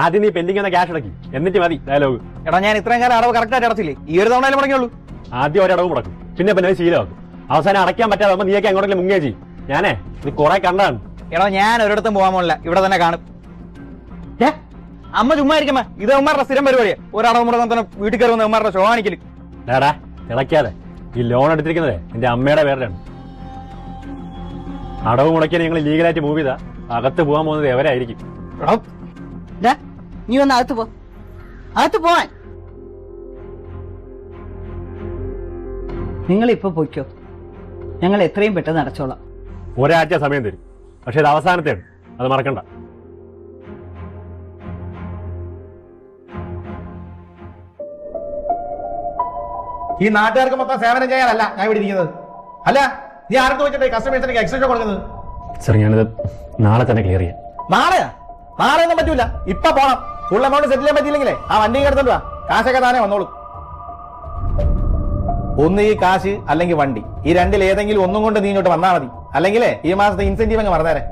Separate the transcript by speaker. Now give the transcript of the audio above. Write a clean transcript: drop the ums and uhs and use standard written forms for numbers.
Speaker 1: ആദ്യം നീ പെൻഡിങ് എന്ന ക്യാഷ് അടക്കി, എന്നിട്ട് മതി ഡയലോഗ്.
Speaker 2: എടാ ഞാൻ ഇത്രയും കാലം അടവ് കറക്റ്റായിട്ട് അടച്ചില്ലേ, ഈ ഒരു തവണ മുടങ്ങിയുള്ളൂ.
Speaker 1: ആദ്യം ഒരടവ് മുടക്കും, പിന്നെ ശീലമാക്കും. അവസാനം അടയ്ക്കാൻ പറ്റാതെ നീയൊക്കെ അങ്ങോട്ടെങ്കിലും മുങ്ങേ ചെയ്യും. ഞാനേ ഇത് കുറെ കണ്ടാണ്.
Speaker 2: എടാ ഞാൻ ഒരിടത്തും പോകാൻ പോണില്ല, ഇവിടെ തന്നെ കാണും. അമ്മ ചുമ്മാ ഇരിക്കുമ്പോ ഇത് അവന്മാരുടെ സ്ഥിരം പരിപാടിയാ. ഒരടവ് മുടങ്ങാൻ തന്നെ വീട്ടിൽ കയറി വന്ന് അവന്മാരുടെ ഷോ കാണിക്കല്.
Speaker 1: ഡാടാ തിളയ്ക്കാതെ, ഈ ലോൺ എടുത്തിരിക്കുന്നതേ എന്റെ അമ്മയുടെ പേരിലാണ്. അടവ് മുടക്കിയാൽ നിങ്ങൾ ലീഗലായിട്ട് മൂവ് ചെയ്താ അകത്ത് പോകാൻ പോകുന്നത് എവരായിരിക്കും.
Speaker 3: നീ ഒന്ന് അകത്ത് പോ, അകത്ത് പോവാൻ. നിങ്ങളിപ്പോ പൊയ്ക്കോ, ഞങ്ങൾ എത്രയും പെട്ടെന്ന് അടച്ചോളാം.
Speaker 1: ഒരാഴ്ച സമയം തരും, പക്ഷെ ഇത് അവസാനത്തെയാണ്, അത് മറക്കണ്ട.
Speaker 4: ഈ നാട്ടുകാർക്ക് മൊത്തം സേവനം ചെയ്യാനല്ല ഞാൻ ഇവിടെ ഇരിക്കുന്നത്. അല്ല നീ ആർക്ക് വെച്ചിട്ട് കസ്റ്റമേഴ്സിന് എക്സ്ട്രാ കൊടുക്കുന്നത്?
Speaker 1: സർ ഞാനിത് നാളെ തന്നെ ക്ലിയർ ചെയ്യാം.
Speaker 4: നാളെയാ? നാളെ ഒന്നും പറ്റൂല, ഇപ്പൊ പോണം. ഫുൾ എമൗണ്ട് സെറ്റിൽ ചെയ്യാൻ പറ്റിയില്ലെങ്കിലേ ആ വണ്ടി എടുത്തോണ്ട് വാ, കാശൊക്കെ താനേ വന്നോളൂ. ഒന്ന് ഈ കാശ് അല്ലെങ്കിൽ വണ്ടി, ഈ രണ്ടിൽ ഏതെങ്കിലും ഒന്നും കൊണ്ട് നീ ഇങ്ങോട്ട് വന്നാൽ മതി. അല്ലെങ്കിലേ ഈ മാസത്തെ ഇൻസെന്റീവ് അങ്ങ് മറന്നേരെ.